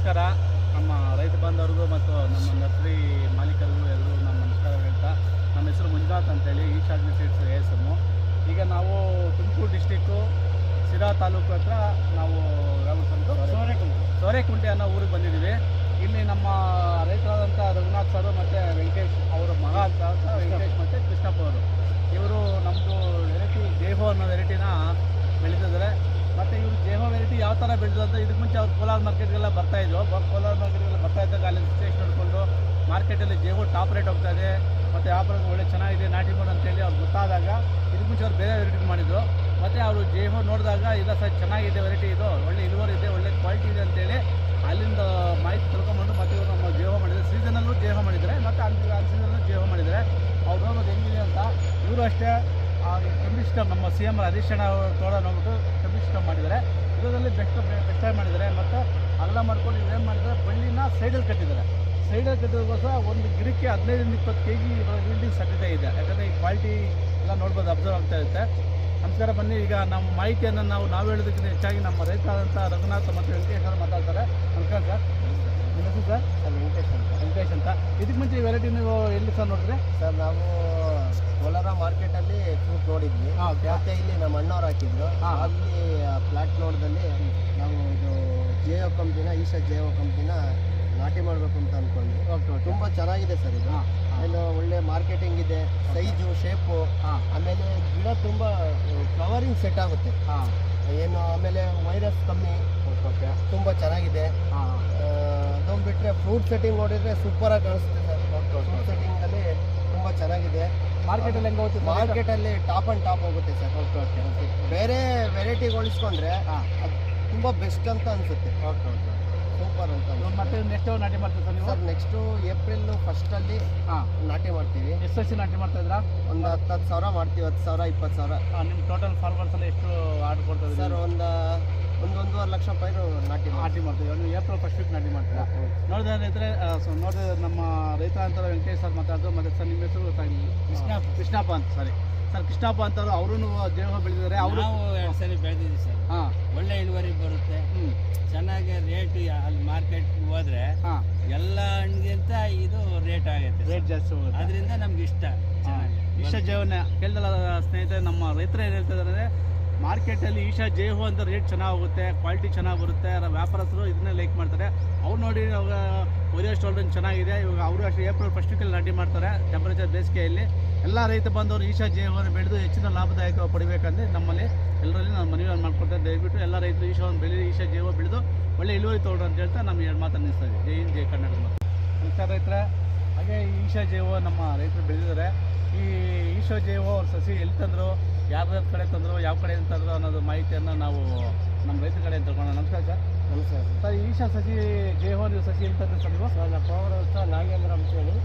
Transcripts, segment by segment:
ನಮಸ್ಕಾರ. ನಮ್ಮ ರೈತ ಬಾಂಧವರಿಗೂ ಮತ್ತು ನಮ್ಮ ನರ್ಸರಿ ಮಾಲೀಕರಿಗೂ ಎಲ್ಲರೂ ನಮ್ಮ ನಮಸ್ಕಾರ ಹೇಳ್ತಾ, ನಮ್ಮ ಹೆಸರು ಮಂಜುನಾಥ್ ಅಂತೇಳಿ ಈಶಾಗ್ನಿ ಸೀಡ್ಸ್ ASM. ಈಗ ನಾವು ತುಮಕೂರು ಡಿಸ್ಟಿಕ್ಕು ಸಿರಾ ತಾಲೂಕು ಹತ್ರ ನಾವು ಸೋರೆಕುಂಟೆ ಅನ್ನೋ ಊರಿಗೆ ಬಂದಿದ್ದೀವಿ. ಇಲ್ಲಿ ನಮ್ಮ ರೈತರಾದಂಥ ರಘುನಾಥ್ ಸರ್ ಮತ್ತು ವೆಂಕಟೇಶ್ ಅವರ ಮಗ ಅಂತ ವೆಂಕಟೇಶ್ ಮತ್ತು ಕೃಷ್ಣಪ್ಪ ಅವರು, ಇವರು ನಮ್ಮದು ವೆರೈಟಿ ಜೇಹೋ ಅನ್ನೋ ವೆರೈಟಿನ ಬೆಳೀತಿದ್ದಾರೆ. ಮತ್ತು ಇವರು ಜೇಹೋ ವೆರೈಟಿ ಯಾವ ಥರ ಬೆಳೆದು ಅಂತ ಇದಕ್ಕೆ ಮುಂಚೆ ಅವ್ರು ಕೋಲಾರ ಮಾರ್ಕೆಟ್ಗೆಲ್ಲ ಬರ್ತಾಯಿದ್ರು. ಕೋಲಾರ ಮಾರ್ಕೆಟ್ಗೆಲ್ಲ ಬರ್ತಾಯಿದ್ದಾಗ ಅಲ್ಲಿ ಸಿಚುವೇಶನ್ ನೋಡಿಕೊಂಡು ಮಾರ್ಕೆಟಲ್ಲಿ ಜೇಹೋ ಟಾಪ್ ರೇಟ್ ಹೋಗ್ತಾಯಿದೆ ಮತ್ತು ವ್ಯಾಪಾರ ಒಳ್ಳೆ ಚೆನ್ನಾಗಿದೆ ನಾಟಿ ಮೋಡ್ ಅಂತೇಳಿ ಅವ್ರು ಗೊತ್ತಾದಾಗ ಇದಕ್ಕೆ ಮುಂಚೆ ಅವ್ರು ಬೇರೆ ವೆರೈಟಿ ಮಾಡಿದ್ರು. ಮತ್ತು ಅವರು ಜೇಹೋ ನೋಡಿದಾಗ ಇಲ್ಲ ಸರ್ ಚೆನ್ನಾಗಿದೆ ವೆರೈಟಿ, ಇದು ಒಳ್ಳೆ ಇಳುವರಿ ಇದೆ, ಒಳ್ಳೆ ಕ್ವಾಲಿಟಿ ಇದೆ ಅಂತೇಳಿ ಅಲ್ಲಿಂದ ಮಾಹಿತಿ ತಿಳ್ಕೊಂಬಂದು ಮತ್ತು ಇವರು ನಮ್ಮ ಜೇಹೋ ಮಾಡಿದ್ದಾರೆ. ಸೀಸನಲ್ಲೂ ಜೇಹೋ ಮಾಡಿದ್ದಾರೆ ಮತ್ತು ಅನ್ ಸೀಸನಲ್ಲೂ ಜೇಹೋ ಮಾಡಿದ್ದಾರೆ. ಅವ್ರು ನೋಡೋದು ಹೆಂಗಿದೆ ಅಂತ ಇವರು ಅಷ್ಟೇ ಕಂಬಿ ಸಿಸ್ಟಮ್ ನಮ್ಮ CM ಹರೀಶ್ ಅಣ್ಣ ಅವರು ತೋಟ ನೋಡ್ಬಿಟ್ಟು ಕಂಬಿ ಸಿಸ್ಟಮ್ ಮಾಡಿದ್ದಾರೆ. ಇದರಲ್ಲಿ ಬೆಸ್ಟಾಗಿ ಮಾಡಿದ್ದಾರೆ. ಮತ್ತು ಅಗಲ ಮಾಡ್ಕೊಂಡು ಇವೇನು ಮಾಡಿದ್ದಾರೆ, ಬಳ್ಳಿನ ಸೈಡಲ್ಲಿ ಕಟ್ಟಿದ್ದಾರೆ. ಸೈಡಲ್ಲಿ ಕಟ್ಟಿದಕ್ಕೋಸ್ಕರ ಒಂದು ಗಿಡಕ್ಕೆ 15-20 kg ಈಲ್ಡಿಂಗ್ ಸಾಧ್ಯತೆ ಇದೆ. ಯಾಕಂದರೆ ಈ ಕ್ವಾಲಿಟಿ ಎಲ್ಲ ನೋಡ್ಬೋದು, ಅಬ್ಸರ್ವ್ ಆಗ್ತಾ ಇರುತ್ತೆ. ನಮಸ್ಕಾರ. ಬನ್ನಿ, ಈಗ ನಮ್ಮ ಮಾಹಿತಿಯನ್ನು ನಾವು ಹೇಳೋದಕ್ಕಿಂತ ಹೆಚ್ಚಾಗಿ ನಮ್ಮ ರೈತ ಆದಂಥ ರಘುನಾಥ್ ಮತ್ತು ವೆಂಕಟೇಶ್ ಅವರು ಮಾತಾಡ್ತಾರೆ. ನಮಸ್ಕಾರ ಸರ್. ನಿಮ್ಮ ಹೆಸರು ಸರ್? ವೆಂಕಟೇಶ್ ಅಂತ. ಇದಕ್ಕೆ ಮುಂಚೆ ಈ ವೆರೈಟಿ ನೀವು ಎಲ್ಲಿ ಸರ್ ನೋಡಿದ್ರೆ? ಸರ್ ನಾವು ಕೋಲಾರ ಮಾರ್ಕೆಟಲ್ಲಿ ಫ್ರೂಟ್ ನೋಡಿದ್ವಿ. ಮತ್ತೆ ಇಲ್ಲಿ ನಮ್ಮ ಅಣ್ಣವ್ರು ಹಾಕಿದ್ರು. ಅಲ್ಲಿ ಪ್ಲಾಟ್ ನೋಡ್ದಲ್ಲಿ ನಾವು ಇದು ಜೇಹೋ ಕಂಪ್ನಿನ ಈಶಾ ಜೇಹೋ ಕಂಪ್ನಿನ ನಾಟಿ ಮಾಡಬೇಕು ಅಂತ ಅಂದ್ಕೊಂಡ್ವಿ. ತುಂಬ ಚೆನ್ನಾಗಿದೆ ಸರ್ ಇದು. ಏನು ಒಳ್ಳೆ ಮಾರ್ಕೆಟಿಂಗ್ ಇದೆ, ಸೈಜು ಶೇಪು, ಆಮೇಲೆ ಗಿಡ ತುಂಬ ಫ್ಲವರಿಂಗ್ ಸೆಟ್ ಆಗುತ್ತೆ ಏನು. ಆಮೇಲೆ ವೈರಸ್ ಕಮ್ಮಿ, ತುಂಬ ಚೆನ್ನಾಗಿದೆ. ಅದೊಂದು ಬಿಟ್ಟರೆ ಫ್ರೂಟ್ ಸೆಟ್ಟಿಂಗ್ ನೋಡಿದರೆ ಸೂಪರಾಗಿ ಕಾಣಿಸುತ್ತೆ ಸರ್. ಫ್ರೂಟ್ ಸೆಟ್ಟಿಂಗಲ್ಲಿ ತುಂಬ ಚೆನ್ನಾಗಿದೆ. ಮಾರ್ಕೆಟಲ್ಲಿ ಹೆಂಗೆ ಹೋಗುತ್ತೆ? ಮಾರ್ಕೆಟಲ್ಲಿ ಟಾಪ್ ಆ್ಯಂಡ್ ಟಾಪ್ ಹೋಗುತ್ತೆ ಸರ್. ಬೇರೆ ವೆರೈಟಿಗೆ ಹೋಲಿಸ್ಕೊಂಡ್ರೆ ಅದು ತುಂಬ ಬೆಸ್ಟ್ ಅಂತ ಅನಿಸುತ್ತೆ. ಸೂಪರ್ ಅಂತ. ಮತ್ತೆ ನೆಕ್ಸ್ಟ್ ನಾಟಿ ಮಾಡ್ತೀವಿ ಸರ್ ನೀವು? ಸರ್ ನೆಕ್ಸ್ಟು ಏಪ್ರಿಲ್ 1st ನಾಟಿ ಮಾಡ್ತೀವಿ. ಎಷ್ಟು ಸಸಿ ನಾಟಿ ಮಾಡ್ತಾ ಇದ್ರಾ? ಒಂದು 10,000 ಮಾಡ್ತೀವಿ. 10,000 20,000. ನಿಮ್ಮ ಟೋಟಲ್ ಫಾರ್ಮರ್ಸ್ ಎಲ್ಲ ಎಷ್ಟು ಆರ್ಡರ್ ಕೊಡ್ತಾ ಸರ್ ಒಂದೂವರೆ ಲಕ್ಷ ರೂಪಾಯಿ ನಾಟಿ ಮಾಡ್ತೀವಿ. ಒಂದು ಏಪ್ರಿಲ್ 1st ವೀಕ್ ನಾಟಿ ಮಾಡ್ತೀರಾ? ನೋಡಿದ್ರೆ ರೈತರೆ, ನೋಡಿದ್ರೆ ನಮ್ಮ ರೈತ ಅಂತ ವೆಂಕಟೇಶ್ ಸರ್ ಮಾತಾಡಿದ್ರು. ಮತ್ತು ಸರ್ ನಿಮ್ಮ ಹೆಸರು ಕೃಷ್ಣಪ್ಪ ಅಂತ. ಸರಿ ಸರ್, ಕೃಷ್ಣಪ್ಪ ಅಂತವ್ರು ಅವರು ಜೇಹೋ ಬೆಳೆದಿದ್ದಾರೆ. ಅವರು 2 ಸರಿ ಬೆಳೆದಿದ್ದೀವಿ ಸರ್. ಒಳ್ಳೆ ಇಳುವರಿ ಬರುತ್ತೆ, ಚೆನ್ನಾಗಿ ರೇಟ್. ಅಲ್ಲಿ ಮಾರ್ಕೆಟ್ ಹೋದ್ರೆ ಎಲ್ಲ ಹಣ್ಣಿಗಿಂತ ಇದು ರೇಟ್ ಆಗುತ್ತೆ, ರೇಟ್ ಜಾಸ್ತಿ ಹೋಗುತ್ತೆ. ಅದರಿಂದ ನಮ್ಗೆ ಇಷ್ಟ. ಈಶಾ ಜೇಹೋನ ಕೇಳ್ದಲ್ಲ ಸ್ನೇಹಿತರೆ, ನಮ್ಮ ರೈತರು ಏನು ಹೇಳ್ತಿದ್ದಾರೆ, ಮಾರ್ಕೆಟಲ್ಲಿ ಈಶಾ ಜೇಹೋ ಅಂತ ರೇಟ್ ಚೆನ್ನಾಗಿ ಹೋಗುತ್ತೆ, ಕ್ವಾಲಿಟಿ ಚೆನ್ನಾಗಿ ಬರುತ್ತೆ. ವ್ಯಾಪಾರಸ್ಥರು ಇದನ್ನೇ ಲೈಕ್ ಮಾಡ್ತಾರೆ. ಅವ್ರು ನೋಡಿ ಒರಿಯೋಸ್ಟ್ ಹೋಲ್ಡನ್ ಚೆನ್ನಾಗಿದೆ. ಇವಾಗ ಅವರು ಅಷ್ಟೇ ಏಪ್ರಿಲ್ 1st ವೀಕಲ್ಲಿ ನಾಟಿ ಮಾಡ್ತಾರೆ. ಟೆಂಪರೇಚರ್ ಬೇಸಿಗೆಯಲ್ಲಿ ಎಲ್ಲ ರೈತ ಬಂದವರು ಈಶಾ ಜೇಹೋನ ಬೆಳೆದು ಹೆಚ್ಚಿನ ಲಾಭದಾಯಕ ಪಡಿಬೇಕಂದ್ರೆ ನಮ್ಮಲ್ಲಿ ಎಲ್ಲರಲ್ಲಿ ನಾನು ಮನವಿ ಮಾಡ್ಕೊಡ್ತೇನೆ. ದಯವಿಟ್ಟು ಎಲ್ಲ ರೈತರು ಈಶಾವನ್ನು ಬೆಳೆದು ಈಶಾ ಜೇಹೋ ಬೆಳೆದು ಒಳ್ಳೆ ಇಳುವರಿ ತೊಗೊಳ್ರಿ ಅಂತ ಹೇಳ್ತಾ ನಮ್ಮ 2 ಮಾತನ್ನು ನಿಲ್ಲಿಸ್ತಾ ಇದ್ದೀವಿ. ಜೈ ಹಿಂದ್, ಜೈ ಕರ್ನಾಟಕ. ನಮಸ್ಕಾರ ರೈತರೆ. ಹಾಗೆ ಈಶಾ ಜೇಹೋ ನಮ್ಮ ರೈತರು ಬೆಳೆದಿದ್ದಾರೆ. ಈ ಈಶಾ ಜೇಹೋ ಅವ್ರ ಸಸಿ ಎಲ್ಲಿ ತಂದರು, ಯಾರ್ಯಾರ ಕಡೆ ತಂದರು, ಯಾವ ಕಡೆ ತಂದರು ಅನ್ನೋದು ಮಾಹಿತಿಯನ್ನು ನಾವು ನಮ್ಮ ರೈತರ ಕಡೆ ತಿಳ್ಕೊಳ್ಳೋಣ. ನಮಸ್ಕಾರ ಸರ್. ನಮಸ್ಕಾರ ಸರ್, ಈಶಾ ಸಸಿ ಜೇಹೋ ನೀವು ಸಸಿ ಎಲ್ಲಿ ತಂದ್ರಿ ಸರ್ ನೀವು? ಸರ್ ನಮ್ಮ ಅವ್ರ ಹತ್ರ ನಾಗೇಂದ್ರ ಅಂತೇಳಿ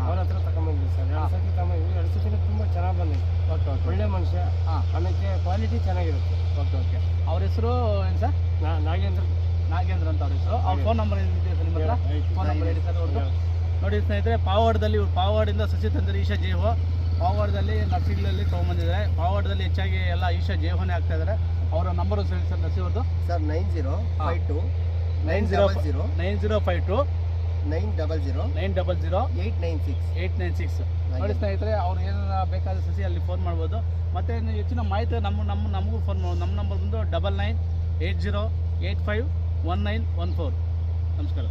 ಅವ್ರ ಹತ್ರ ತಗೊಂಬಂದ್ವಿ ಸರ್. 2 ಸತಿ ತಗೊಂಬಂದ್ವಿ. 2 ಸತಿ ತುಂಬ ಚೆನ್ನಾಗಿ ಬಂದಿದೆ. ಒಳ್ಳೆ ಮನುಷ್ಯ. ಆಮೇಲೆ ಕ್ವಾಲಿಟಿ ಚೆನ್ನಾಗಿರುತ್ತೆ. ಓಕೆ. ಅವ್ರ ಹೆಸರು ಏನು ಸರ್? ನಾಗೇಂದ್ರ ಅಂತ ಅವ್ರ ಹೆಸರು. ಅವ್ರ ಫೋನ್ ನಂಬರ್ ಏನಿದೆ ಸರ್ ನಿಮ್ಮ ಹತ್ರ? ಫೋನ್ ನಂಬರ್ ಹೇಳಿ ಸರ್ ಅವ್ರದ್ದು. ನೋಡಿ ಸ್ನೇಹಿತರೆ, ಪಾವಗಡದಲ್ಲಿ ಇವ್ರು ಪಾವಗಡದಿಂದ ಸಸಿ ತಂದರೆ ಈಶಾ ಜೇಹೋ. ಪಾವಗಡದಲ್ಲಿ ನರ್ಸಿಗಳಲ್ಲಿ ತೊಗೊಂಬಂದಿದ್ದಾರೆ. ಪಾವಗಡದಲ್ಲಿ ಹೆಚ್ಚಾಗಿ ಎಲ್ಲ ಈಶಾ ಜೇಹೋನೇ ಆಗ್ತಾ ಇದ್ದಾರೆ. ಅವರ ನಂಬರು ಹೇಳಿ ಸರ್ ನರ್ಸಿವ್ರದ್ದು? ಸರ್ 9052 896. ನೋಡಿ ಸ್ನೇಹಿತರೆ, ಅವ್ರು ಏನಾರ ಬೇಕಾದ ಸಸಿ ಅಲ್ಲಿ ಫೋನ್ ಮಾಡ್ಬೋದು. ಮತ್ತು ಹೆಚ್ಚಿನ ಮಾಹಿತಿ ನಮಗೂ ಫೋನ್ ಮಾಡ್ಬೋದು. ನಮ್ಮ ನಂಬರ್ ಬಂದು 9980851914. ನಮಸ್ಕಾರ.